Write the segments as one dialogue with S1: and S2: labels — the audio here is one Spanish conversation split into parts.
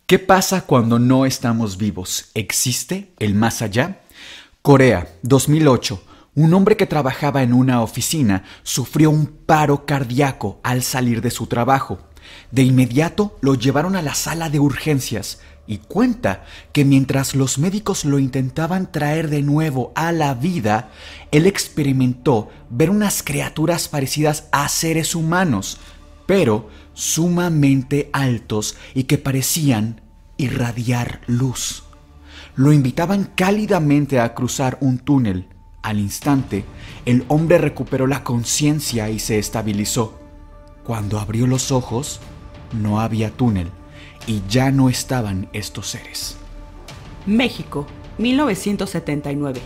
S1: ¿Qué pasa cuando no estamos vivos? ¿Existe el más allá? Corea, 2008. Un hombre que trabajaba en una oficina sufrió un paro cardíaco al salir de su trabajo. De inmediato lo llevaron a la sala de urgencias y cuenta que mientras los médicos lo intentaban traer de nuevo a la vida, él experimentó ver unas criaturas parecidas a seres humanos, pero sumamente altos y que parecían irradiar luz. Lo invitaban cálidamente a cruzar un túnel. Al instante, el hombre recuperó la conciencia y se estabilizó. Cuando abrió los ojos, no había túnel y ya no estaban estos seres.
S2: México, 1979.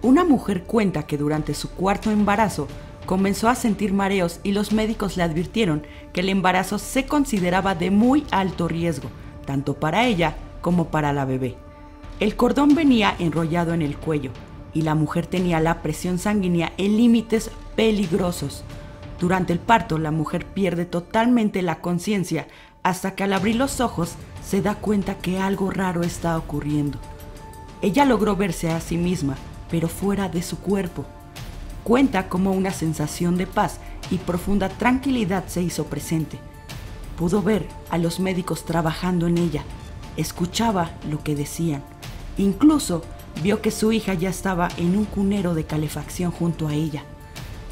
S2: Una mujer cuenta que durante su cuarto embarazo comenzó a sentir mareos y los médicos le advirtieron que el embarazo se consideraba de muy alto riesgo, tanto para ella como para la bebé. El cordón venía enrollado en el cuello y la mujer tenía la presión sanguínea en límites peligrosos. Durante el parto, la mujer pierde totalmente la conciencia hasta que al abrir los ojos se da cuenta que algo raro está ocurriendo. Ella logró verse a sí misma, pero fuera de su cuerpo. Cuenta cómo una sensación de paz y profunda tranquilidad se hizo presente. Pudo ver a los médicos trabajando en ella, escuchaba lo que decían. Incluso vio que su hija ya estaba en un cunero de calefacción junto a ella.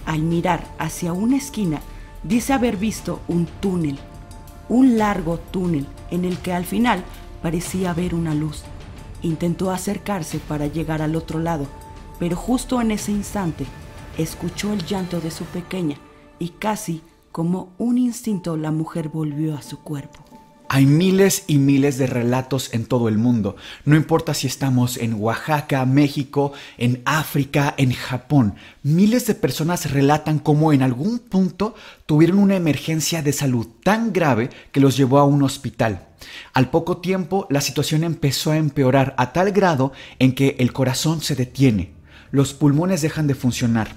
S2: Al mirar hacia una esquina, dice haber visto un túnel, un largo túnel en el que al final parecía haber una luz. Intentó acercarse para llegar al otro lado, pero justo en ese instante escuchó el llanto de su pequeña y casi como un instinto la mujer volvió a su cuerpo.
S1: Hay miles y miles de relatos en todo el mundo. No importa si estamos en Oaxaca, México, en África, en Japón. Miles de personas relatan cómo en algún punto tuvieron una emergencia de salud tan grave que los llevó a un hospital. Al poco tiempo, la situación empezó a empeorar a tal grado en que el corazón se detiene, los pulmones dejan de funcionar,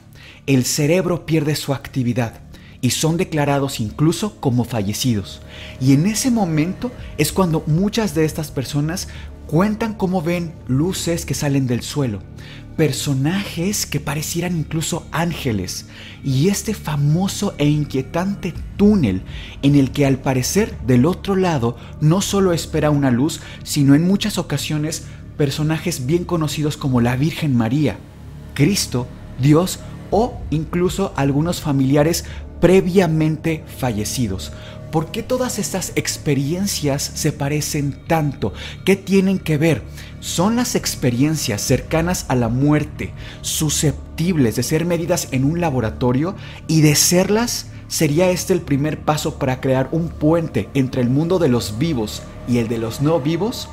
S1: el cerebro pierde su actividad y son declarados incluso como fallecidos. Y en ese momento es cuando muchas de estas personas cuentan cómo ven luces que salen del suelo, personajes que parecieran incluso ángeles, y este famoso e inquietante túnel en el que al parecer del otro lado no solo espera una luz, sino en muchas ocasiones personajes bien conocidos como la Virgen María, Cristo, Dios o incluso algunos familiares previamente fallecidos. ¿Por qué todas estas experiencias se parecen tanto? ¿Qué tienen que ver? Son las experiencias cercanas a la muerte, susceptibles de ser medidas en un laboratorio, y de serlas, sería este el primer paso para crear un puente entre el mundo de los vivos y el de los no vivos.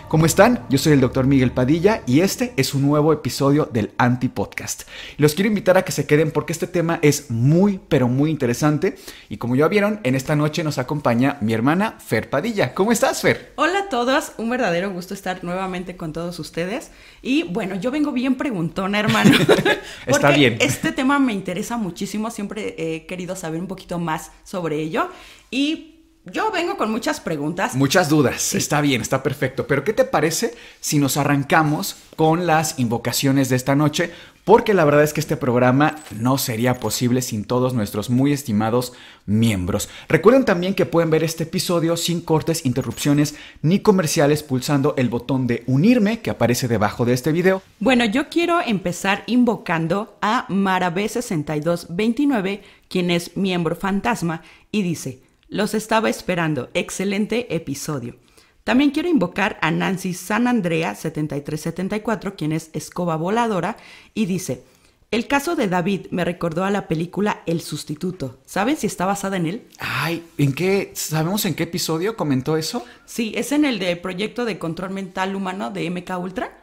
S1: ¿Cómo están? Yo soy el Dr. Miguel Padilla y este es un nuevo episodio del Antipodcast. Los quiero invitar a que se queden porque este tema es muy, pero muy interesante. Y como ya vieron, en esta noche nos acompaña mi hermana Fer Padilla. ¿Cómo estás, Fer?
S2: Hola a todos, un verdadero gusto estar nuevamente con todos ustedes. Y bueno, yo vengo bien preguntona, hermano.
S1: Está bien.
S2: Este tema me interesa muchísimo, siempre he querido saber un poquito más sobre ello. Y yo vengo con muchas preguntas.
S1: Muchas dudas,
S2: sí.
S1: Está bien, está perfecto. Pero ¿qué te parece si nos arrancamos con las invocaciones de esta noche? Porque la verdad es que este programa no sería posible sin todos nuestros muy estimados miembros. Recuerden también que pueden ver este episodio sin cortes, interrupciones ni comerciales pulsando el botón de unirme que aparece debajo de este video.
S2: Bueno, yo quiero empezar invocando a Marab6229, quien es miembro fantasma, y dice: los estaba esperando, excelente episodio. También quiero invocar a Nancy San Andrea 7374, quien es escoba voladora, y dice: el caso de David me recordó a la película El Sustituto. ¿Saben si está basada en él?
S1: Ay, ¿sabemos en qué episodio comentó eso?
S2: Sí, es en el de Proyecto de Control Mental Humano de MK Ultra.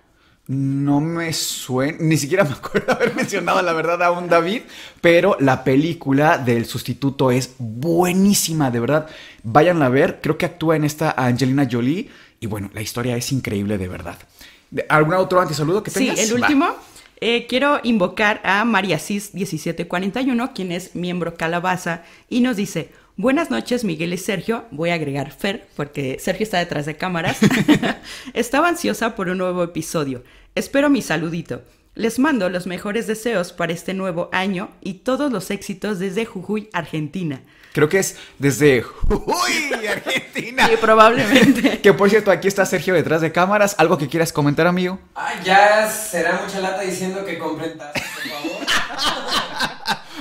S1: No me suena, ni siquiera me acuerdo haber mencionado la verdad a un David, pero la película del Sustituto es buenísima, de verdad. Váyanla a ver, creo que actúa en esta Angelina Jolie y bueno, la historia es increíble, de verdad. ¿Algún otro antisaludo que tengas?
S2: Sí, el último. Quiero invocar a María Cis 1741, quien es miembro calabaza, y nos dice: Buenas noches, Miguel y Sergio. Voy a agregar Fer, porque Sergio está detrás de cámaras. Estaba ansiosa por un nuevo episodio. Espero mi saludito. Les mando los mejores deseos para este nuevo año y todos los éxitos desde Jujuy, Argentina.
S1: Creo que es desde Jujuy, Argentina.
S2: Sí, probablemente.
S1: Que por cierto, aquí está Sergio detrás de cámaras. ¿Algo que quieras comentar, amigo?
S3: Ya será mucha lata diciendo que compren tazas, por favor.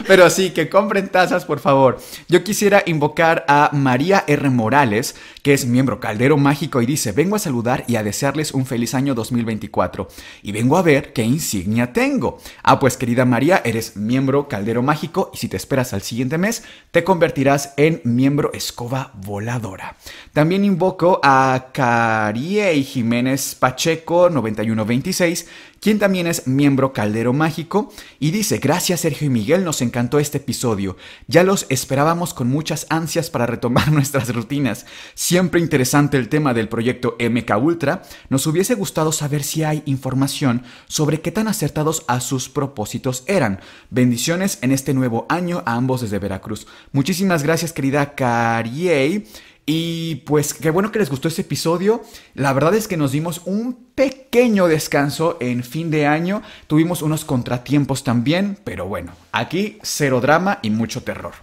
S1: Pero sí, que compren tazas, por favor. Yo quisiera invocar a María R. Morales, que es miembro Caldero Mágico, y dice: vengo a saludar y a desearles un feliz año 2024. Y vengo a ver qué insignia tengo. Pues querida María, eres miembro Caldero Mágico, y si te esperas al siguiente mes, te convertirás en miembro Escoba Voladora. También invoco a Cariey Jiménez Pacheco 9126, quien también es miembro Caldero Mágico, y dice: gracias Sergio y Miguel, nos encantó este episodio. Ya los esperábamos con muchas ansias para retomar nuestras rutinas. Siempre interesante el tema del proyecto MK Ultra. Nos hubiese gustado saber si hay información sobre qué tan acertados a sus propósitos eran. Bendiciones en este nuevo año a ambos desde Veracruz. Muchísimas gracias, querida Cariey. Y pues qué bueno que les gustó este episodio. La verdad es que nos dimos un pequeño descanso en fin de año. Tuvimos unos contratiempos también, pero bueno, aquí cero drama y mucho terror.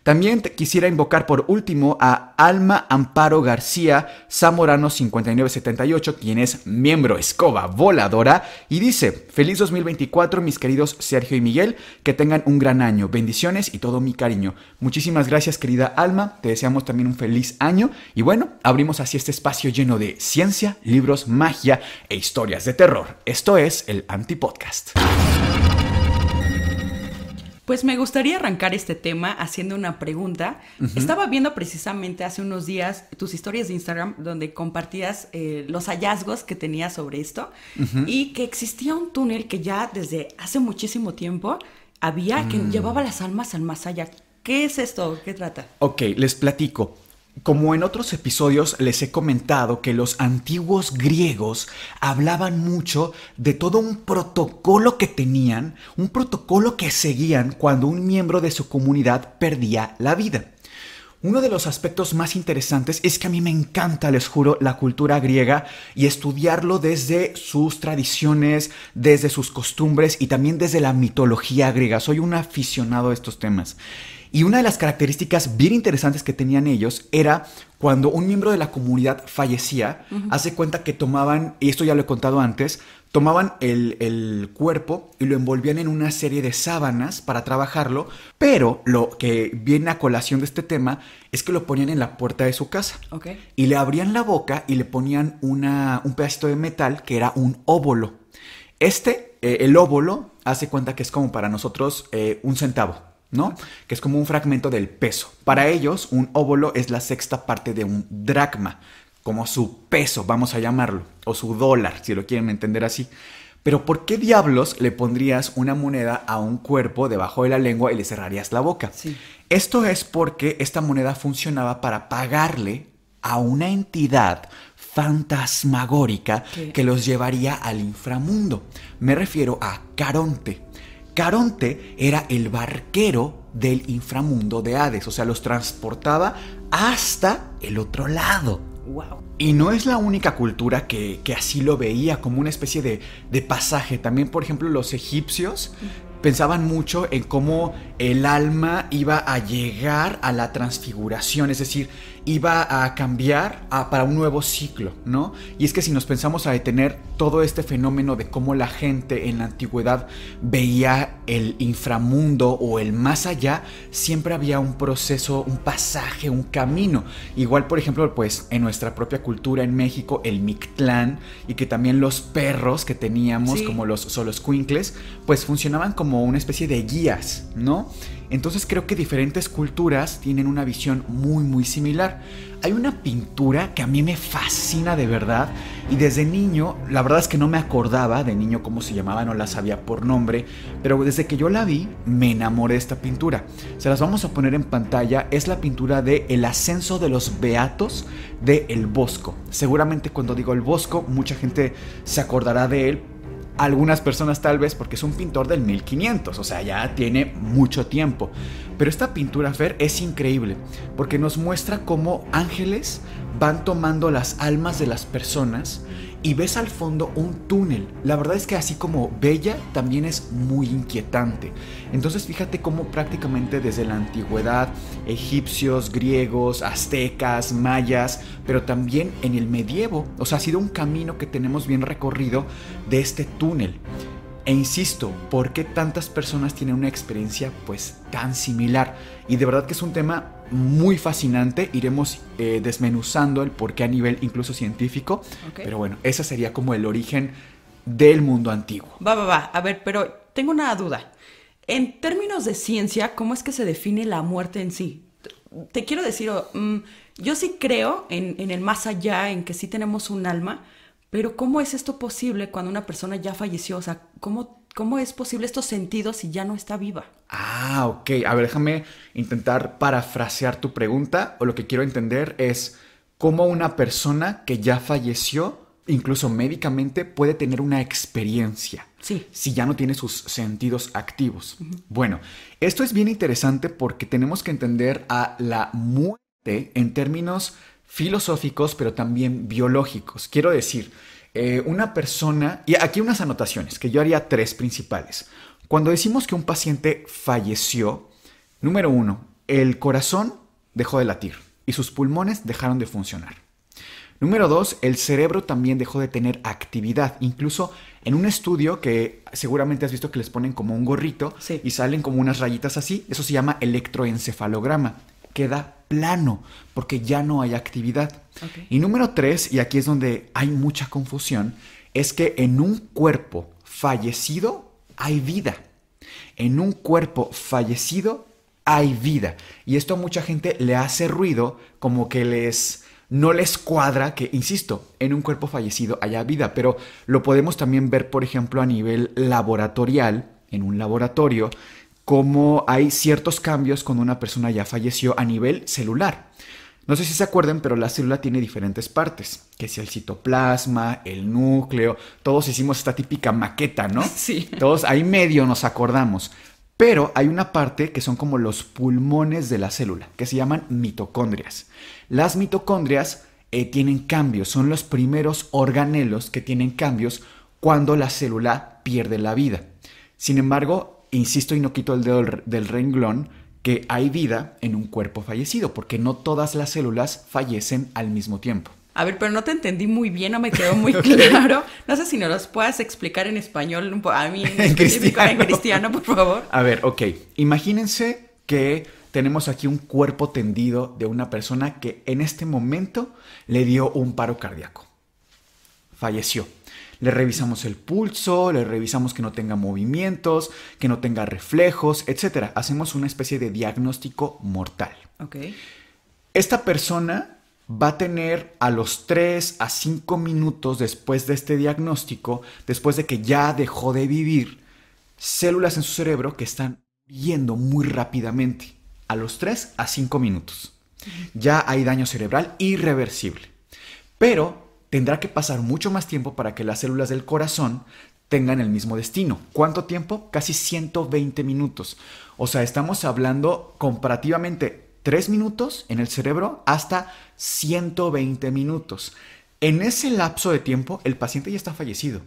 S1: También quisiera invocar por último a Alma Amparo García Zamorano 5978, quien es miembro Escoba Voladora, y dice: feliz 2024 mis queridos Sergio y Miguel, que tengan un gran año, bendiciones y todo mi cariño. Muchísimas gracias, querida Alma, te deseamos también un feliz año, y bueno, abrimos así este espacio lleno de ciencia, libros, magia e historias de terror. Esto es el Antipodcast.
S2: Pues me gustaría arrancar este tema haciendo una pregunta. Estaba viendo precisamente hace unos días tus historias de Instagram donde compartías los hallazgos que tenías sobre esto y que existía un túnel que ya desde hace muchísimo tiempo había que llevaba las almas al más allá. ¿Qué es esto? ¿Qué trata?
S1: Ok, les platico. Como en otros episodios les he comentado que los antiguos griegos hablaban mucho de todo un protocolo que tenían, un protocolo que seguían cuando un miembro de su comunidad perdía la vida. Uno de los aspectos más interesantes es que a mí me encanta, les juro, la cultura griega y estudiarlo desde sus tradiciones, desde sus costumbres y también desde la mitología griega. Soy un aficionado a estos temas. Y una de las características bien interesantes que tenían ellos era cuando un miembro de la comunidad fallecía, hace cuenta que tomaban, y esto ya lo he contado antes, tomaban el cuerpo y lo envolvían en una serie de sábanas para trabajarlo, pero lo que viene a colación de este tema es que lo ponían en la puerta de su casa.
S2: Okay.
S1: Y le abrían la boca y le ponían un pedacito de metal que era un óvulo. El óvulo, hace cuenta que es como para nosotros un centavo, ¿no? Que es como un fragmento del peso. Para ellos, un óvulo es la sexta parte de un dracma, como su peso, vamos a llamarlo, o su dólar, si lo quieren entender así. Pero ¿por qué diablos le pondrías una moneda a un cuerpo debajo de la lengua y le cerrarías la boca?
S2: Sí.
S1: Esto es porque esta moneda funcionaba para pagarle a una entidad fantasmagórica que los llevaría al inframundo. Me refiero a Caronte. Caronte era el barquero del inframundo de Hades, o sea, los transportaba hasta el otro lado.
S2: Wow.
S1: Y no es la única cultura que así lo veía, como una especie de pasaje. También, por ejemplo, los egipcios pensaban mucho en cómo el alma iba a llegar a la transfiguración, es decir, iba a cambiar para un nuevo ciclo, ¿no? Y es que si nos pensamos a detener todo este fenómeno de cómo la gente en la antigüedad veía el inframundo o el más allá, siempre había un proceso, un pasaje, un camino. Igual, por ejemplo, pues en nuestra propia cultura en México, el Mictlán, y que también los perros que teníamos, como los Xoloscuincles, pues funcionaban como una especie de guías, ¿no? Entonces creo que diferentes culturas tienen una visión muy muy similar. Hay una pintura que a mí me fascina de verdad y desde niño, la verdad es que no me acordaba de niño cómo se llamaba, no la sabía por nombre, pero desde que yo la vi me enamoré de esta pintura. Se las vamos a poner en pantalla, es la pintura de El ascenso de los beatos de El Bosco. Seguramente cuando digo El Bosco mucha gente se acordará de él. Algunas personas tal vez porque es un pintor del 1500, o sea, ya tiene mucho tiempo. Pero esta pintura, Fer, es increíble porque nos muestra cómo ángeles van tomando las almas de las personas y ves al fondo un túnel. La verdad es que así como bella, también es muy inquietante. Entonces fíjate cómo prácticamente desde la antigüedad, egipcios, griegos, aztecas, mayas, pero también en el medievo, o sea, ha sido un camino que tenemos bien recorrido de este túnel. E insisto, ¿por qué tantas personas tienen una experiencia pues tan similar? Y de verdad que es un tema muy fascinante. Iremos desmenuzando el por qué a nivel incluso científico. Okay. Pero bueno, ese sería como el origen del mundo antiguo.
S2: Va. A ver, pero tengo una duda. En términos de ciencia, ¿cómo es que se define la muerte en sí? Te quiero decir, yo sí creo en el más allá, en que sí tenemos un alma. Pero ¿cómo es esto posible cuando una persona ya falleció? O sea, ¿cómo es posible estos sentidos si ya no está viva?
S1: Ah, ok. A ver, déjame intentar parafrasear tu pregunta. O lo que quiero entender es cómo una persona que ya falleció, incluso médicamente, puede tener una experiencia.
S2: Sí.
S1: Si ya no tiene sus sentidos activos. Uh-huh. Bueno, esto es bien interesante porque tenemos que entender a la muerte en términos filosóficos, pero también biológicos. Quiero decir, una persona, y aquí unas anotaciones, que yo haría 3 principales. Cuando decimos que un paciente falleció, número 1, el corazón dejó de latir y sus pulmones dejaron de funcionar. Número 2, el cerebro también dejó de tener actividad. Incluso en un estudio que seguramente has visto que les ponen como un gorrito, sí, y salen como unas rayitas así, eso se llama electroencefalograma. Queda plano porque ya no hay actividad. Okay. Y número 3, y aquí es donde hay mucha confusión, es que en un cuerpo fallecido hay vida. En un cuerpo fallecido hay vida. Y esto a mucha gente le hace ruido, como que no les cuadra que, insisto, en un cuerpo fallecido haya vida. Pero lo podemos también ver, por ejemplo, a nivel laboratorial, en un laboratorio, cómo hay ciertos cambios cuando una persona ya falleció a nivel celular. No sé si se acuerdan, pero la célula tiene diferentes partes, que es el citoplasma, el núcleo, todos hicimos esta típica maqueta, ¿no?
S2: Sí.
S1: Todos ahí medio nos acordamos. Pero hay una parte que son como los pulmones de la célula, que se llaman mitocondrias. Las mitocondrias tienen cambios, son los primeros organelos que tienen cambios cuando la célula pierde la vida. Sin embargo, insisto y no quito el dedo del renglón, que hay vida en un cuerpo fallecido, porque no todas las células fallecen al mismo tiempo.
S2: A ver, pero no te entendí muy bien, no me quedó muy claro. No sé si nos los puedas explicar en español, a mí en cristiano, por favor.
S1: A ver, ok. Imagínense que tenemos aquí un cuerpo tendido de una persona que en este momento le dio un paro cardíaco. Falleció. Le revisamos el pulso, le revisamos que no tenga movimientos, que no tenga reflejos, etc. Hacemos una especie de diagnóstico mortal.
S2: Okay.
S1: Esta persona va a tener a los 3 a 5 minutos después de este diagnóstico, después de que ya dejó de vivir, células en su cerebro que están yendo muy rápidamente. A los 3 a 5 minutos. Ya hay daño cerebral irreversible. Pero tendrá que pasar mucho más tiempo para que las células del corazón tengan el mismo destino. ¿Cuánto tiempo? Casi 120 minutos. O sea, estamos hablando comparativamente 3 minutos en el cerebro hasta 120 minutos. En ese lapso de tiempo, el paciente ya está fallecido,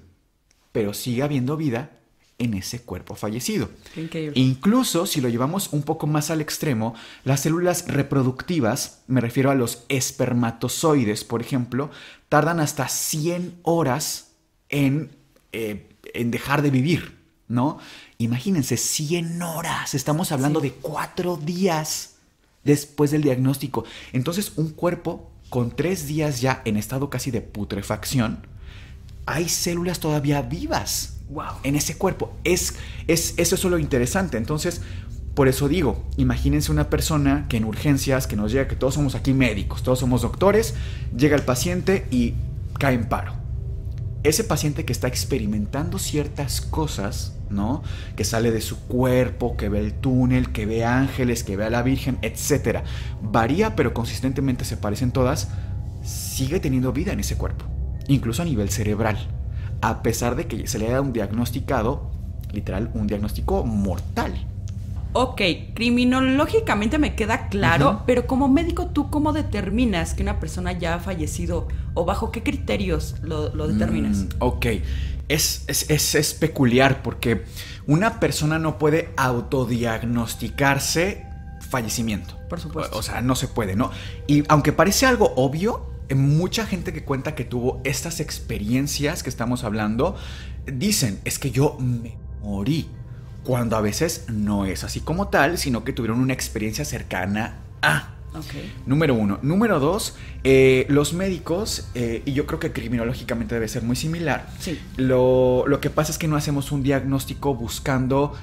S1: pero sigue habiendo vida en ese cuerpo fallecido.
S2: Increíble.
S1: Incluso si lo llevamos un poco más al extremo, las células reproductivas, me refiero a los espermatozoides, por ejemplo, tardan hasta 100 horas en dejar de vivir, ¿no? Imagínense, 100 horas. Estamos hablando de 4 días después del diagnóstico. Entonces, un cuerpo con 3 días ya en estado casi de putrefacción, hay células todavía vivas.
S2: Wow.
S1: En ese cuerpo. Eso es lo interesante. Entonces, por eso digo, imagínense una persona que en urgencias, que nos llega, que todos somos aquí médicos, todos somos doctores, llega el paciente y cae en paro. Ese paciente que está experimentando ciertas cosas, ¿no? Que sale de su cuerpo, que ve el túnel, que ve ángeles, que ve a la Virgen, etc. Varía, pero consistentemente se parecen todas. Sigue teniendo vida en ese cuerpo, incluso a nivel cerebral. a pesar de que se le haya un diagnosticado, literal, un diagnóstico mortal.
S2: Ok, criminológicamente me queda claro, pero como médico, ¿tú cómo determinas que una persona ya ha fallecido o bajo qué criterios lo determinas?
S1: Ok, es peculiar porque una persona no puede autodiagnosticarse fallecimiento.
S2: Por supuesto.
S1: O sea, no se puede, ¿no? Y aunque parece algo obvio, mucha gente que cuenta que tuvo estas experiencias que estamos hablando, dicen, es que yo me morí. Cuando a veces no es así como tal, sino que tuvieron una experiencia cercana a.
S2: Okay.
S1: Número 1. Número 2, los médicos, y yo creo que criminológicamente debe ser muy similar.
S2: Sí.
S1: Lo que pasa es que no hacemos un diagnóstico buscando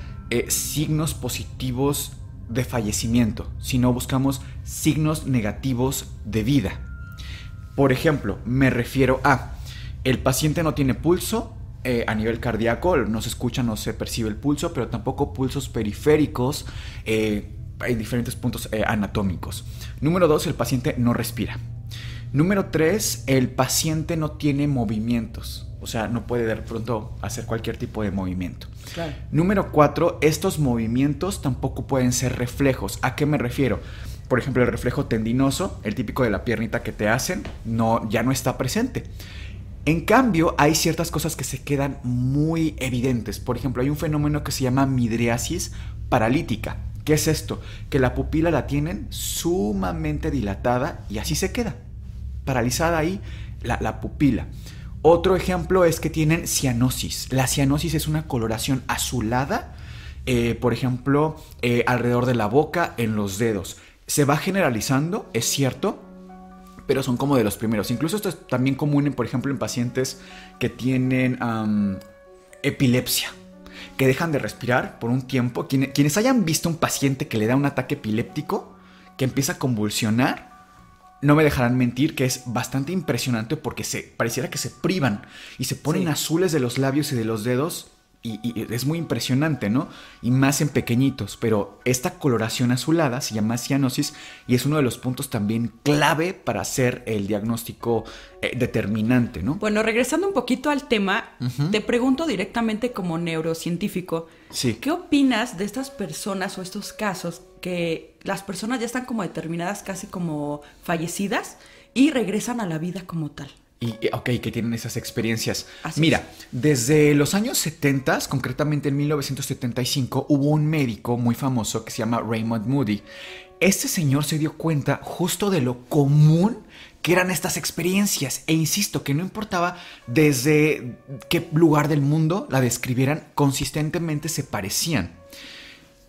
S1: signos positivos de fallecimiento, sino buscamos signos negativos de vida. Por ejemplo, me refiero a el paciente no tiene pulso. A nivel cardíaco no se escucha, no se percibe el pulso, pero tampoco pulsos periféricos en diferentes puntos anatómicos. Número 2, el paciente no respira. Número 3, el paciente no tiene movimientos, o sea, no puede de pronto hacer cualquier tipo de movimiento.
S2: Claro.
S1: Número 4, estos movimientos tampoco pueden ser reflejos. ¿A qué me refiero? Por ejemplo, el reflejo tendinoso, el típico de la piernita que te hacen, ya no está presente. En cambio, hay ciertas cosas que se quedan muy evidentes. Por ejemplo, hay un fenómeno que se llama midriasis paralítica. ¿Qué es esto? Que la pupila la tienen sumamente dilatada y así se queda, paralizada ahí la pupila. Otro ejemplo es que tienen cianosis. La cianosis es una coloración azulada, por ejemplo, alrededor de la boca, en los dedos. Se va generalizando, es cierto, pero son como de los primeros. Incluso esto es también común, por ejemplo, en pacientes que tienen epilepsia, que dejan de respirar por un tiempo. Quienes hayan visto un paciente que le da un ataque epiléptico, que empieza a convulsionar, no me dejarán mentir que es bastante impresionante porque pareciera que se privan y se ponen azules de los labios y de los dedos. Y es muy impresionante, ¿no? Y más en pequeñitos, pero esta coloración azulada se llama cianosis y es uno de los puntos también clave para hacer el diagnóstico determinante, ¿no?
S2: Bueno, regresando un poquito al tema, te pregunto directamente como neurocientífico,
S1: sí.
S2: ¿Qué opinas de estas personas o estos casos que las personas ya están como determinadas casi como fallecidas y regresan a la vida como tal?
S1: Que tienen esas experiencias.
S2: Así
S1: Mira,
S2: es.
S1: desde los años 70, concretamente en 1975, hubo un médico muy famoso que se llama Raymond Moody. Este señor se dio cuenta justo de lo común que eran estas experiencias. E insisto, que no importaba desde qué lugar del mundo la describieran, consistentemente se parecían.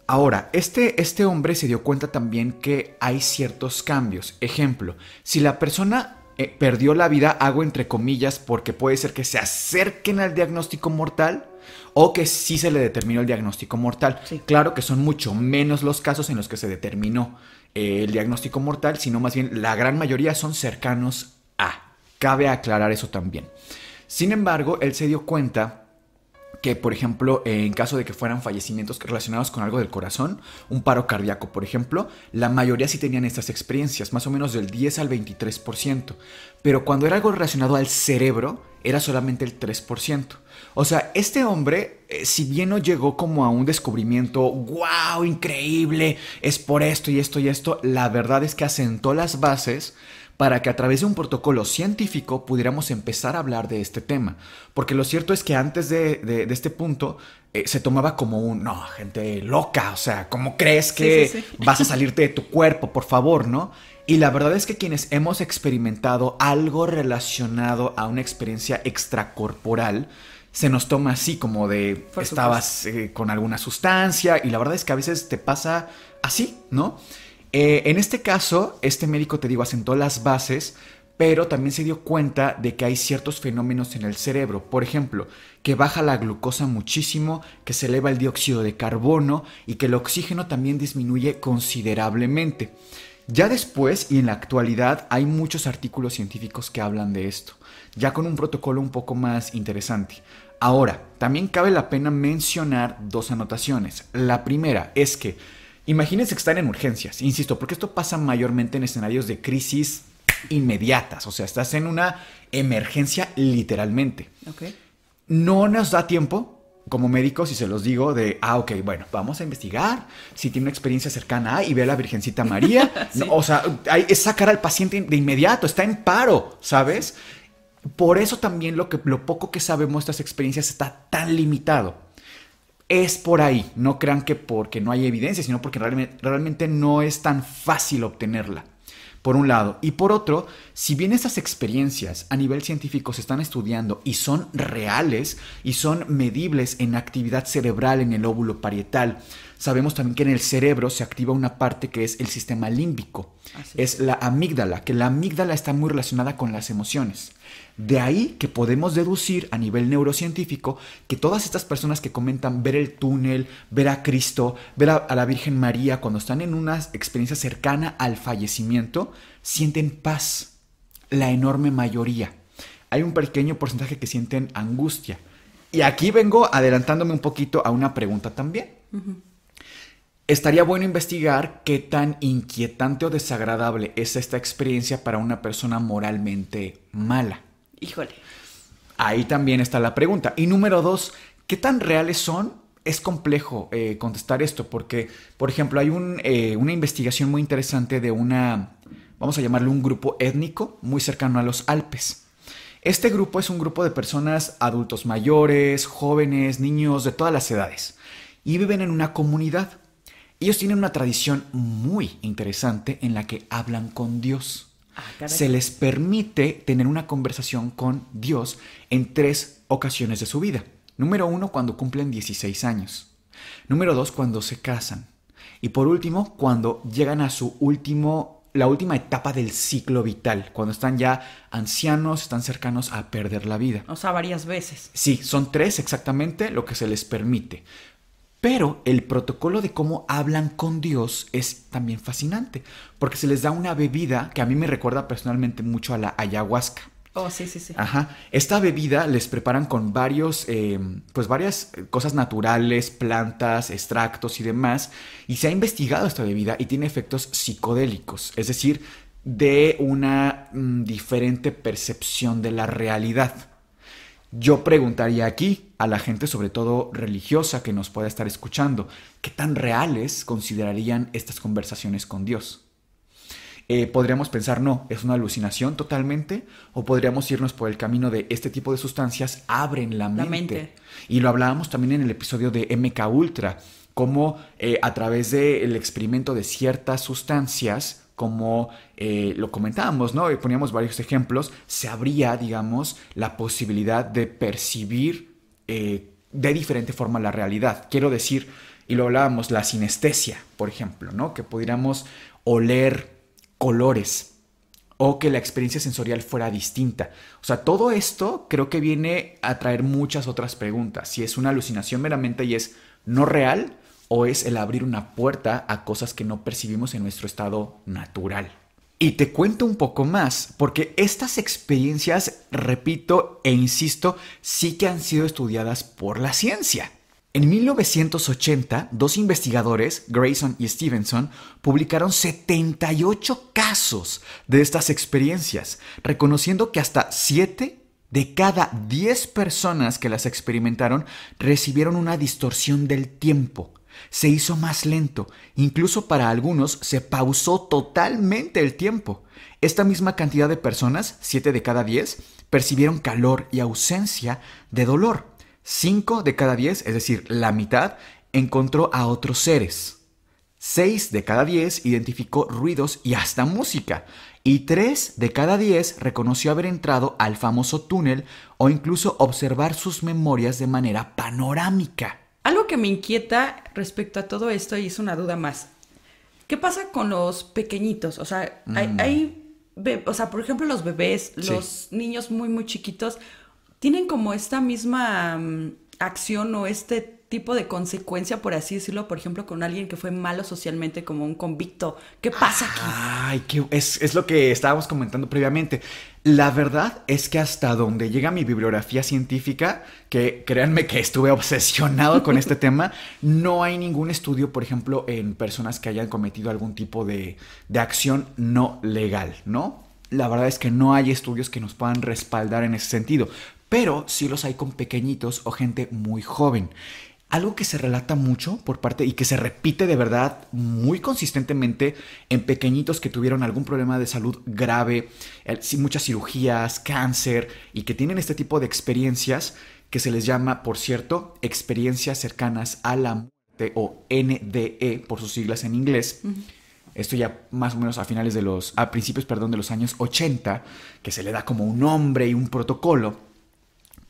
S1: Ahora, este hombre se dio cuenta también que hay ciertos cambios. Ejemplo, si la persona perdió la vida, hago entre comillas, porque puede ser que se acerquen al diagnóstico mortal o que sí se le determinó el diagnóstico mortal.
S2: Sí.
S1: Claro que son mucho menos los casos en los que se determinó el diagnóstico mortal, sino más bien la gran mayoría son cercanos a. Cabe aclarar eso también. Sin embargo, él se dio cuenta que, por ejemplo, en caso de que fueran fallecimientos relacionados con algo del corazón, un paro cardíaco, por ejemplo, la mayoría sí tenían estas experiencias, más o menos del 10 al 23%. Pero cuando era algo relacionado al cerebro, era solamente el 3%. O sea, este hombre, si bien no llegó como a un descubrimiento, ¡wow! Increíble, es por esto y esto y esto, la verdad es que asentó las bases para que a través de un protocolo científico pudiéramos empezar a hablar de este tema. Porque lo cierto es que antes de este punto se tomaba como no, gente loca, o sea, ¿cómo crees que vas a salirte de tu cuerpo, por favor, no? Y la verdad es que quienes hemos experimentado algo relacionado a una experiencia extracorporal, se nos toma así como de estabas con alguna sustancia y la verdad es que a veces te pasa así, ¿no? En este caso, este médico, te digo, asentó las bases, pero también se dio cuenta de que hay ciertos fenómenos en el cerebro. Por ejemplo, que baja la glucosa muchísimo, que se eleva el dióxido de carbono y que el oxígeno también disminuye considerablemente. Ya después y en la actualidad hay muchos artículos científicos que hablan de esto, ya con un protocolo un poco más interesante. Ahora, también cabe la pena mencionar dos anotaciones. La primera es que imagínense que están en urgencias, insisto, porque esto pasa mayormente en escenarios de crisis inmediatas, o sea, estás en una emergencia literalmente.
S2: Okay.
S1: no nos da tiempo como médicos, y se los digo, ok, bueno, vamos a investigar si tiene una experiencia cercana y ve a la Virgencita María.
S2: Sí.
S1: No, o sea, es sacar al paciente de inmediato, está en paro, ¿sabes? Por eso también lo poco que sabemos de estas experiencias está tan limitado. Es por ahí, no crean que porque no hay evidencia, sino porque realmente no es tan fácil obtenerla. Por un lado. Y por otro, si bien estas experiencias a nivel científico se están estudiando y son reales y son medibles en actividad cerebral en el lóbulo parietal, sabemos también que en el cerebro se activa una parte que es el sistema límbico. Es la amígdala, que la amígdala está muy relacionada con las emociones. De ahí que podemos deducir a nivel neurocientífico que todas estas personas que comentan ver el túnel, ver a Cristo, ver a la Virgen María cuando están en una experiencia cercana al fallecimiento, sienten paz. La enorme mayoría. Hay un pequeño porcentaje que sienten angustia. Y aquí vengo adelantándome un poquito a una pregunta también. Uh-huh. Estaría bueno investigar qué tan inquietante o desagradable es esta experiencia para una persona moralmente mala.
S2: Híjole.
S1: Ahí también está la pregunta. Y número 2, ¿qué tan reales son? Es complejo contestar esto porque, por ejemplo, hay una investigación muy interesante de vamos a llamarle un grupo étnico muy cercano a los Alpes. Este grupo es un grupo de personas adultos mayores, jóvenes, niños de todas las edades y viven en una comunidad. Ellos tienen una tradición muy interesante en la que hablan con Dios. Se les permite tener una conversación con Dios en 3 ocasiones de su vida. Número 1, cuando cumplen 16 años. Número 2, cuando se casan. Y por último, cuando llegan a la última etapa del ciclo vital. Cuando están ya ancianos, están cercanos a perder la vida.
S2: O sea, varias veces.
S1: Sí, son 3 exactamente lo que se les permite. Pero el protocolo de cómo hablan con Dios es también fascinante, porque se les da una bebida que a mí me recuerda personalmente mucho a la ayahuasca.
S2: Oh, sí, sí, sí.
S1: Ajá. Esta bebida les preparan con varias cosas naturales, plantas, extractos y demás, y se ha investigado esta bebida y tiene efectos psicodélicos, es decir, de una diferente percepción de la realidad. Yo preguntaría aquí a la gente, sobre todo religiosa, que nos pueda estar escuchando, ¿qué tan reales considerarían estas conversaciones con Dios? Podríamos pensar, no, es una alucinación totalmente, o podríamos irnos por el camino de este tipo de sustancias abren la mente. Y lo hablábamos también en el episodio de MK Ultra, cómo a través del experimento de ciertas sustancias, como lo comentábamos, ¿no? Poníamos varios ejemplos, se abría, digamos, la posibilidad de percibir de diferente forma la realidad. Quiero decir, y lo hablábamos, la sinestesia, por ejemplo, ¿no? Que pudiéramos oler colores o que la experiencia sensorial fuera distinta. O sea, todo esto creo que viene a traer muchas otras preguntas. Si es una alucinación meramente y es no real, o es el abrir una puerta a cosas que no percibimos en nuestro estado natural. Y te cuento un poco más, porque estas experiencias, repito e insisto, sí que han sido estudiadas por la ciencia. En 1980, 2 investigadores, Grayson y Stevenson, publicaron 78 casos de estas experiencias, reconociendo que hasta 7 de cada 10 personas que las experimentaron recibieron una distorsión del tiempo. Se hizo más lento, incluso para algunos se pausó totalmente el tiempo. Esta misma cantidad de personas, 7 de cada 10, percibieron calor y ausencia de dolor. 5 de cada 10, es decir, la mitad, encontró a otros seres. 6 de cada 10 identificó ruidos y hasta música. Y 3 de cada 10 reconoció haber entrado al famoso túnel o incluso observar sus memorias de manera panorámica.
S2: Algo que me inquieta respecto a todo esto, y es una duda más, ¿qué pasa con los pequeñitos? O sea, por ejemplo, los bebés, los niños muy, muy chiquitos, ¿tienen como esta misma acción o este tipo de consecuencia, por así decirlo, por ejemplo, con alguien que fue malo socialmente, como un convicto? ¿Qué pasa aquí?
S1: Es lo que estábamos comentando previamente. La verdad es que hasta donde llega mi bibliografía científica, que créanme que estuve obsesionado con este tema, no hay ningún estudio, por ejemplo, en personas que hayan cometido algún tipo de acción no legal, ¿no? la verdad es que no hay estudios que nos puedan respaldar en ese sentido, pero sí los hay con pequeñitos o gente muy joven. Algo que se relata mucho por parte y que se repite de verdad muy consistentemente en pequeñitos que tuvieron algún problema de salud grave, muchas cirugías, cáncer y que tienen este tipo de experiencias que se les llama, por cierto, experiencias cercanas a la muerte o NDE por sus siglas en inglés. Esto ya más o menos a principios de los años 80, que se le da como un nombre y un protocolo.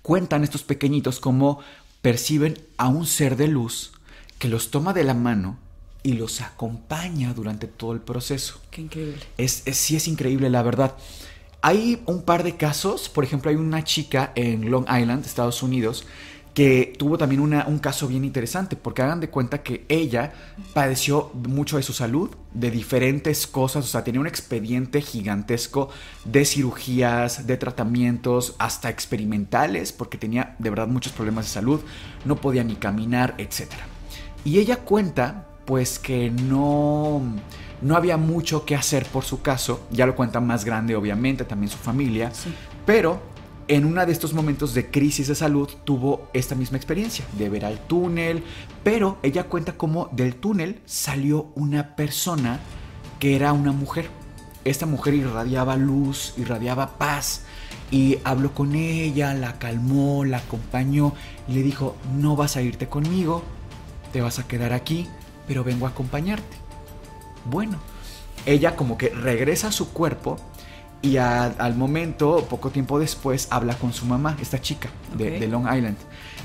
S1: Cuentan estos pequeñitos cómo perciben a un ser de luz que los toma de la mano y los acompaña durante todo el proceso.
S2: Qué increíble.
S1: Sí es increíble, la verdad. Hay un par de casos, por ejemplo, hay una chica en Long Island, Estados Unidos, que tuvo también un caso bien interesante, porque hagan de cuenta que ella padeció mucho de su salud, de diferentes cosas, o sea, tenía un expediente gigantesco de cirugías, de tratamientos, hasta experimentales, porque tenía de verdad muchos problemas de salud, no podía ni caminar, etc. Y ella cuenta, pues, que no había mucho que hacer por su caso, ya lo cuenta más grande, obviamente, también su familia,
S2: Sí.
S1: pero en uno de estos momentos de crisis de salud tuvo esta misma experiencia de ver al túnel, pero ella cuenta cómo del túnel salió una persona que era una mujer. Esta mujer irradiaba luz, irradiaba paz y habló con ella, la calmó, la acompañó y le dijo: no vas a irte conmigo, te vas a quedar aquí, pero vengo a acompañarte. Bueno, ella como que regresa a su cuerpo. Y al momento, poco tiempo después, habla con su mamá, esta chica de Long Island.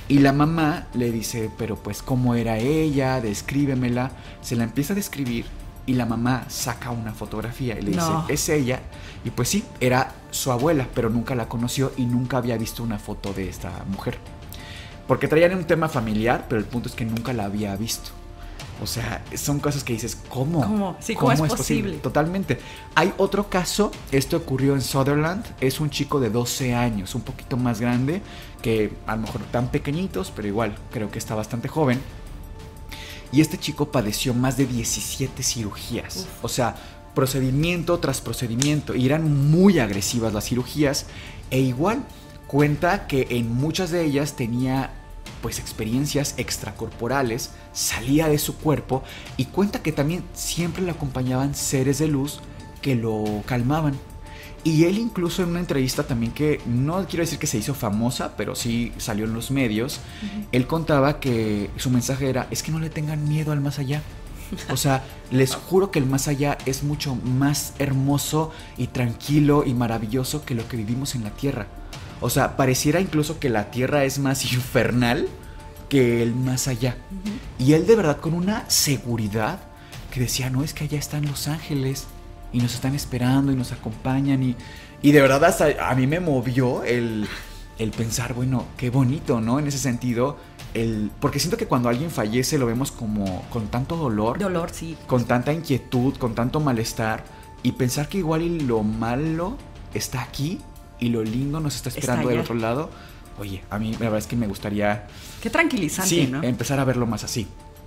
S1: Y la mamá le dice, pero pues, ¿cómo era ella? Descríbemela. Se la empieza a describir y la mamá saca una fotografía y le dice, es ella. Y pues sí, era su abuela, pero nunca la conoció y nunca había visto una foto de esta mujer. Porque traían un tema familiar, pero el punto es que nunca la había visto. O sea, son cosas que dices, ¿cómo?
S2: Sí, ¿cómo es posible?
S1: Totalmente. Hay otro caso, esto ocurrió en Sutherland, es un chico de 12 años, un poquito más grande, que a lo mejor tan pequeñitos, pero igual creo que está bastante joven. Y este chico padeció más de 17 cirugías. Uf. O sea, procedimiento tras procedimiento, y eran muy agresivas las cirugías, e igual cuenta que en muchas de ellas tenía pues experiencias extracorporales, salía de su cuerpo, y cuenta que también siempre le acompañaban seres de luz que lo calmaban. Y él incluso en una entrevista también, que no quiero decir que se hizo famosa, pero sí salió en los medios, él contaba que su mensaje era, es que no le tengan miedo al más allá. O sea, les juro que el más allá es mucho más hermoso y tranquilo y maravilloso que lo que vivimos en la tierra. O sea, pareciera incluso que la tierra es más infernal que el más allá. Y él de verdad con una seguridad que decía, no, es que allá están los ángeles y nos están esperando y nos acompañan. Y de verdad hasta a mí me movió el pensar, bueno, qué bonito, ¿no? En ese sentido, porque siento que cuando alguien fallece lo vemos como con tanto dolor.
S2: Dolor, sí.
S1: Con tanta inquietud, con tanto malestar. Y pensar que igual y lo malo está aquí y lo lindo nos está esperando del otro lado. Oye, a mí la verdad es que me gustaría...
S2: Qué tranquilizante,
S1: sí,
S2: ¿no?
S1: Empezar a verlo más así.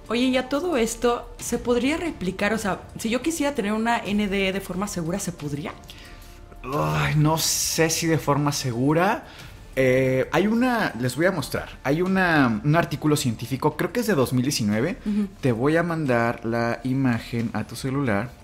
S2: Oye, y a todo esto, ¿se podría replicar? O sea, si yo quisiera tener una NDE de forma segura, ¿se podría?
S1: Ay, no sé si de forma segura. Les voy a mostrar. Hay un artículo científico, creo que es de 2019. Te voy a mandar la imagen a tu celular.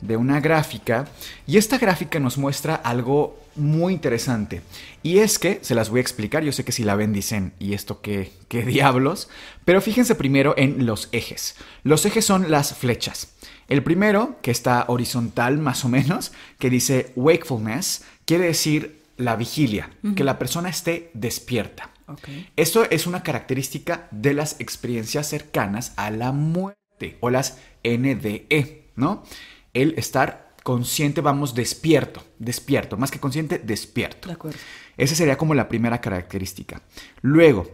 S1: De una gráfica, y esta gráfica nos muestra algo muy interesante, y es que, se las voy a explicar, yo sé que si la ven dicen, ¿y esto qué diablos? Pero fíjense primero en los ejes. Los ejes son las flechas. El primero, que está horizontal más o menos, que dice wakefulness, quiere decir la vigilia, que la persona esté despierta. Esto es una característica de las experiencias cercanas a la muerte, o las NDE, ¿no? El estar consciente, vamos, despierto, más que consciente, despierto.
S2: De acuerdo.
S1: Esa sería como la primera característica. Luego,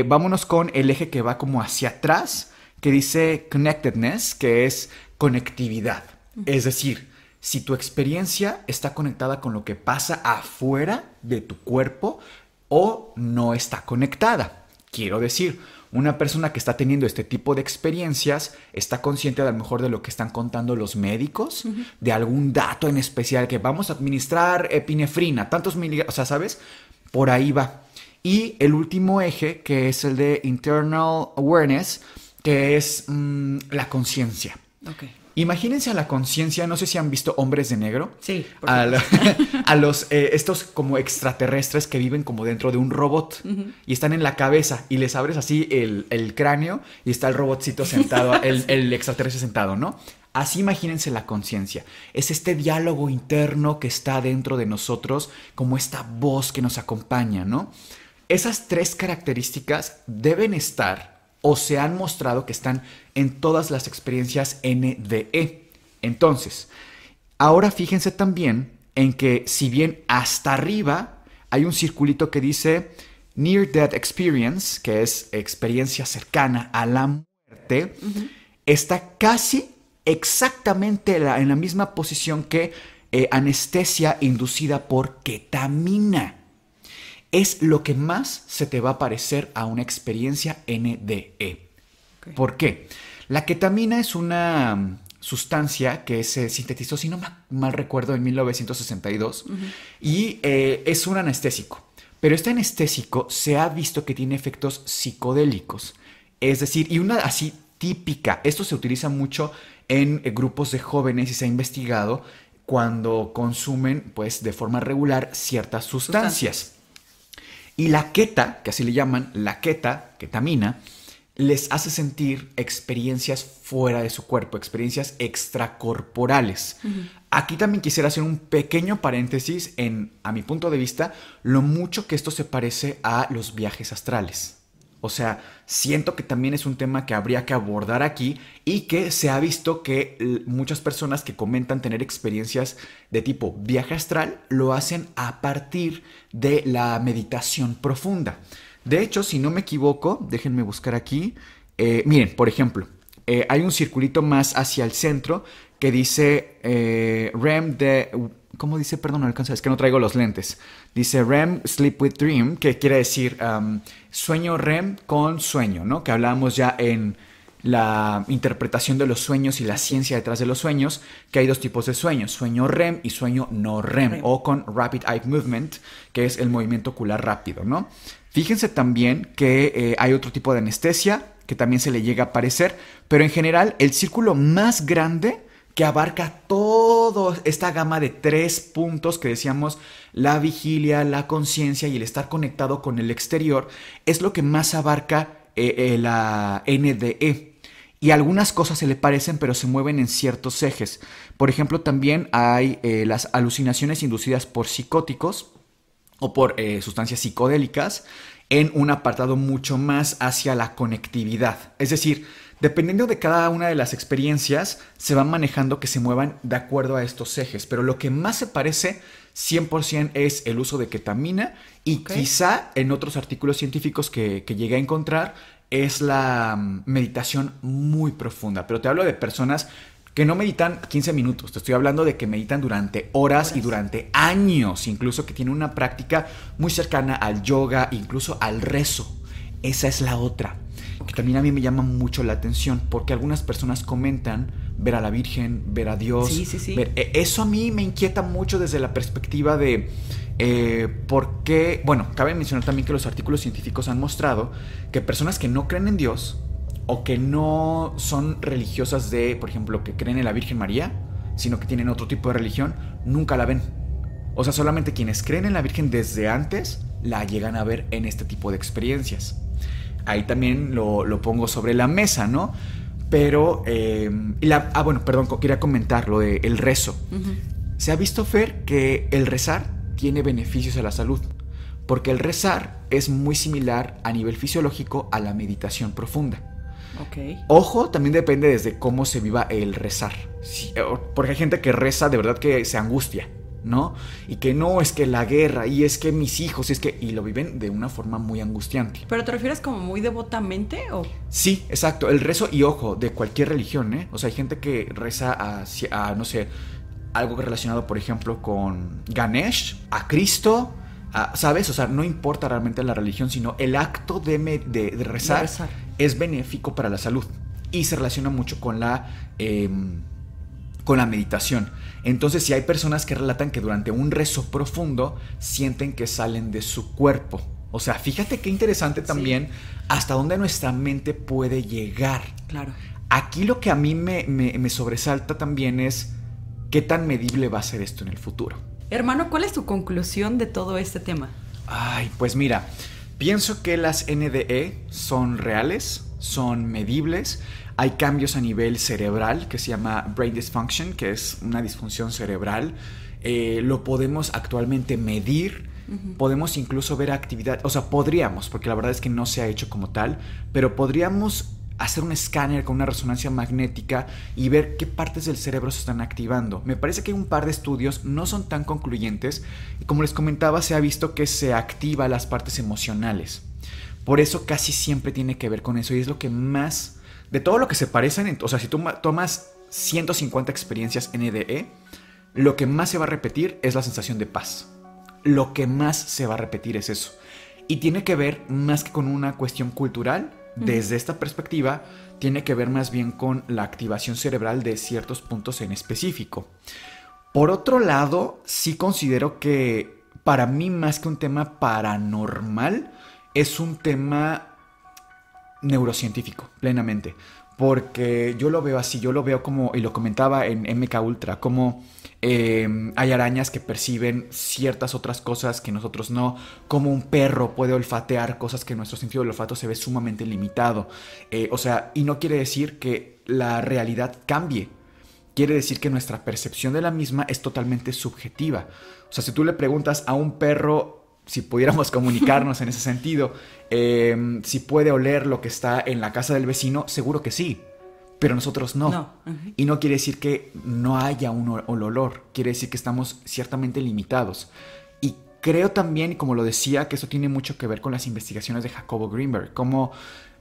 S1: vámonos con el eje que va como hacia atrás, que dice connectedness, que es conectividad. Es decir, si tu experiencia está conectada con lo que pasa afuera de tu cuerpo o no está conectada. Quiero decir, Una persona que está teniendo este tipo de experiencias está consciente a lo mejor de lo que están contando los médicos, de algún dato en especial, que vamos a administrar epinefrina, tantos miligramos, o sea, ¿sabes? Por ahí va. Y el último eje, que es el de internal awareness, que es la conciencia.
S2: Ok.
S1: Imagínense a la conciencia, no sé si han visto Hombres de Negro.
S2: Sí.
S1: A los estos como extraterrestres que viven como dentro de un robot y están en la cabeza y les abres así el cráneo y está el robotcito sentado, el extraterrestre sentado, ¿no? Así imagínense la conciencia. Es este diálogo interno que está dentro de nosotros, como esta voz que nos acompaña, ¿no? Esas 3 características deben estar o se han mostrado que están en todas las experiencias NDE. Entonces, ahora fíjense también en que si bien hasta arriba hay un circulito que dice Near Death Experience, que es experiencia cercana a la muerte, está casi exactamente en la misma posición que anestesia inducida por ketamina. Es lo que más se te va a parecer a una experiencia NDE. Okay. ¿Por qué? La ketamina es una sustancia que se sintetizó, si no mal recuerdo, en 1962 y es un anestésico. Pero este anestésico se ha visto que tiene efectos psicodélicos. Es decir, y una así típica, esto se utiliza mucho en grupos de jóvenes y se ha investigado cuando consumen pues de forma regular ciertas sustancias. Y la keta, que así le llaman, la ketamina, les hace sentir experiencias fuera de su cuerpo, experiencias extracorporales. Aquí también quisiera hacer un pequeño paréntesis a mi punto de vista, lo mucho que esto se parece a los viajes astrales. O sea, siento que también es un tema que habría que abordar aquí y que se ha visto que muchas personas que comentan tener experiencias de tipo viaje astral lo hacen a partir de la meditación profunda. De hecho, si no me equivoco, déjenme buscar aquí. Miren, por ejemplo, hay un circulito más hacia el centro que dice REM de... ¿Cómo dice? Perdón, no alcanza, es que no traigo los lentes. Dice REM, Sleep with Dream, que quiere decir sueño REM con sueño, ¿no? Que hablábamos ya en la interpretación de los sueños y la ciencia detrás de los sueños, que hay 2 tipos de sueños, sueño REM y sueño no REM, o con Rapid Eye Movement, que es el movimiento ocular rápido, ¿no? Fíjense también que hay otro tipo de anestesia, que también se le llega a aparecer, pero en general el círculo más grande que abarca toda esta gama de 3 puntos que decíamos, la vigilia, la conciencia y el estar conectado con el exterior, es lo que más abarca la NDE. Y algunas cosas se le parecen, pero se mueven en ciertos ejes. Por ejemplo, también hay las alucinaciones inducidas por psicóticos o por sustancias psicodélicas en un apartado mucho más hacia la conectividad. Es decir, dependiendo de cada una de las experiencias, se van manejando que se muevan de acuerdo a estos ejes. Pero lo que más se parece 100% es el uso de ketamina y quizá en otros artículos científicos que llegué a encontrar es la meditación muy profunda. Pero te hablo de personas que no meditan 15 minutos. Te estoy hablando de que meditan durante horas y durante años. Incluso que tienen una práctica muy cercana al yoga, incluso al rezo. Esa es la otra, que también a mí me llama mucho la atención, porque algunas personas comentan ver a la Virgen, ver a Dios.
S2: Sí.
S1: Eso a mí me inquieta mucho desde la perspectiva de por qué. Bueno, cabe mencionar también que los artículos científicos han mostrado que personas que no creen en Dios o que no son religiosas por ejemplo, que creen en la Virgen María, sino que tienen otro tipo de religión, nunca la ven. O sea, solamente quienes creen en la Virgen desde antes la llegan a ver en este tipo de experiencias. Ahí también lo pongo sobre la mesa, ¿no? Pero, quería comentar lo del rezo. Se ha visto, Fer, que el rezar tiene beneficios a la salud, porque el rezar es muy similar a nivel fisiológico a la meditación profunda. Ojo, también depende desde cómo se viva el rezar. Porque hay gente que reza de verdad que se angustia, ¿no? Y que no, es que la guerra, y es que mis hijos, y lo viven de una forma muy angustiante.
S2: ¿Pero te refieres como muy devotamente o...?
S1: Sí, exacto, el rezo, y ojo, de cualquier religión, ¿eh? O sea, hay gente que reza a no sé, algo relacionado, por ejemplo, con Ganesh, a Cristo, ¿sabes? O sea, no importa realmente la religión, sino el acto de rezar es benéfico para la salud y se relaciona mucho con la meditación. Entonces, si hay personas que relatan que durante un rezo profundo sienten que salen de su cuerpo. O sea, fíjate qué interesante también hasta dónde nuestra mente puede llegar.
S2: Claro.
S1: Aquí lo que a mí me sobresalta también es qué tan medible va a ser esto en el futuro.
S2: Hermano, ¿cuál es tu conclusión de todo este tema?
S1: Ay, pues mira, pienso que las NDE son reales, son medibles. Hay cambios a nivel cerebral que se llama brain dysfunction, que es una disfunción cerebral. Lo podemos actualmente medir. Podemos incluso ver actividad, o sea, podríamos, porque la verdad es que no se ha hecho como tal, pero podríamos hacer un escáner con una resonancia magnética y ver qué partes del cerebro se están activando. Me parece que hay un par de estudios, no son tan concluyentes, y como les comentaba, se ha visto que se activa las partes emocionales. Por eso casi siempre tiene que ver con eso, y es lo que más, de todo lo que se parecen, o sea, si tú tomas 150 experiencias NDE, lo que más se va a repetir es la sensación de paz. Lo que más se va a repetir es eso. Y tiene que ver más que con una cuestión cultural. Desde esta perspectiva, tiene que ver más bien con la activación cerebral de ciertos puntos en específico. Por otro lado, sí considero que para mí, más que un tema paranormal, es un tema neurocientífico, plenamente. Porque yo lo veo así, yo lo veo como, y lo comentaba en MK Ultra, como hay arañas que perciben ciertas otras cosas que nosotros no, como un perro puede olfatear cosas que nuestro sentido del olfato se ve sumamente limitado. O sea, y no quiere decir que la realidad cambie, quiere decir que nuestra percepción de la misma es totalmente subjetiva. O sea, si tú le preguntas a un perro, si pudiéramos comunicarnos en ese sentido, si puede oler lo que está en la casa del vecino, seguro que sí, pero nosotros no. Y no quiere decir que no haya un olor, quiere decir que estamos ciertamente limitados. Y creo también, como lo decía, que eso tiene mucho que ver con las investigaciones de Jacobo Greenberg, como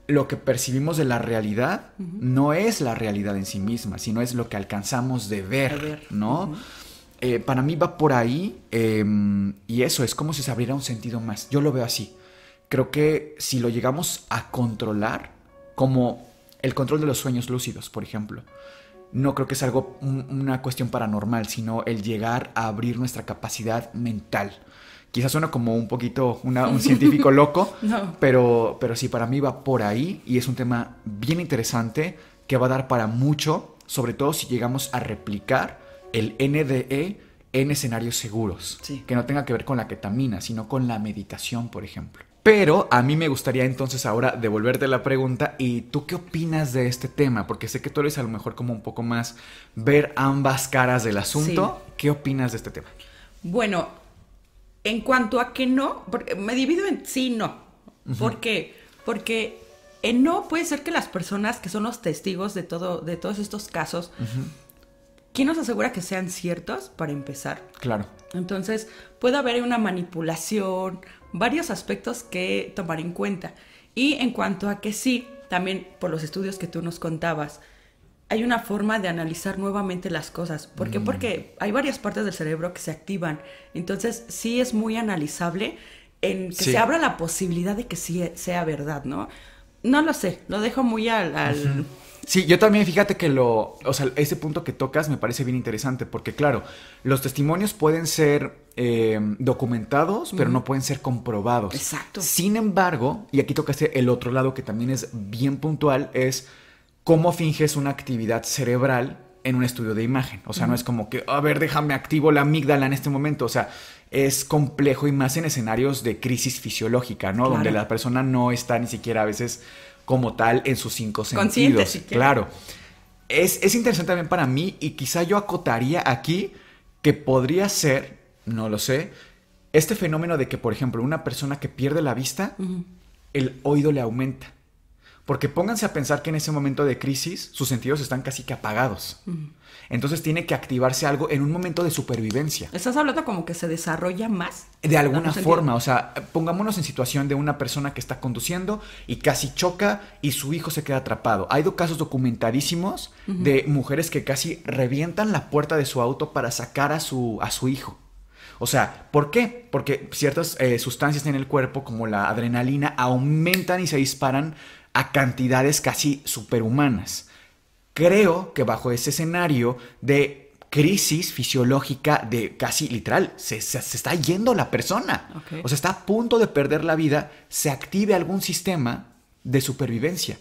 S1: lo que percibimos de la realidad no es la realidad en sí misma, sino es lo que alcanzamos de ver, ¿no? Para mí va por ahí, y eso es como si se abriera un sentido más. Yo lo veo así. Creo que si lo llegamos a controlar, como el control de los sueños lúcidos, por ejemplo, no creo que es algo, una cuestión paranormal, sino el llegar a abrir nuestra capacidad mental. Quizás suena como un poquito un científico loco,
S2: No.
S1: pero sí, para mí va por ahí y es un tema bien interesante que va a dar para mucho, sobre todo si llegamos a replicar el NDE en escenarios seguros, que no tenga que ver con la ketamina, sino con la meditación, por ejemplo. Pero a mí me gustaría entonces ahora devolverte la pregunta, ¿y tú qué opinas de este tema? Porque sé que tú eres a lo mejor como un poco más ver ambas caras del asunto. Sí. ¿Qué opinas de este tema?
S2: Bueno, en cuanto a que no, porque me divido en sí y no. ¿Por qué? Porque en no puede ser que las personas que son los testigos de todos estos casos, ¿quién nos asegura que sean ciertos, para empezar?
S1: Claro.
S2: Entonces, puede haber una manipulación, varios aspectos que tomar en cuenta. Y en cuanto a que sí, también por los estudios que tú nos contabas, hay una forma de analizar nuevamente las cosas. ¿Por qué? Porque hay varias partes del cerebro que se activan. Entonces, sí es muy analizable en que se abra la posibilidad de que sí sea verdad, ¿no? No lo sé, lo dejo muy al...
S1: Sí, yo también, fíjate que ese punto que tocas me parece bien interesante, porque claro, los testimonios pueden ser documentados, pero no pueden ser comprobados.
S2: Exacto.
S1: Sin embargo, y aquí tocaste el otro lado que también es bien puntual, es cómo finges una actividad cerebral en un estudio de imagen. O sea, no es como que, a ver, déjame activo la amígdala en este momento. O sea, es complejo y más en escenarios de crisis fisiológica, ¿no? Claro. Donde la persona no está ni siquiera a veces como tal en sus 5 sentidos.
S2: Si
S1: claro. Es interesante también para mí, y quizá yo acotaría aquí que podría ser, no lo sé, este fenómeno de que, por ejemplo, una persona que pierde la vista, el oído le aumenta. Porque pónganse a pensar que en ese momento de crisis sus sentidos están casi que apagados. Entonces tiene que activarse algo en un momento de supervivencia.
S2: ¿Estás hablando como que se desarrolla más?
S1: De alguna forma, o sea, pongámonos en situación de una persona que está conduciendo y casi choca y su hijo se queda atrapado. Hay casos documentadísimos de mujeres que casi revientan la puerta de su auto para sacar a su hijo. O sea, ¿por qué? Porque ciertas sustancias en el cuerpo, como la adrenalina, aumentan y se disparan a cantidades casi superhumanas. Creo que bajo ese escenario de crisis fisiológica, de casi literal, se está yendo la persona.
S2: Okay.
S1: O sea, está a punto de perder la vida, se active algún sistema de supervivencia.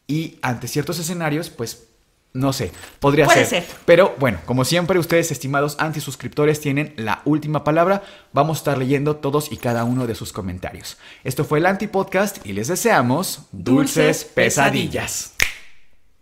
S1: Y ante ciertos escenarios, pues, no sé, podría ser. Pero bueno, como siempre, ustedes, estimados antisuscriptores, tienen la última palabra. Vamos a estar leyendo todos y cada uno de sus comentarios. Esto fue el Antipodcast y les deseamos dulces pesadillas.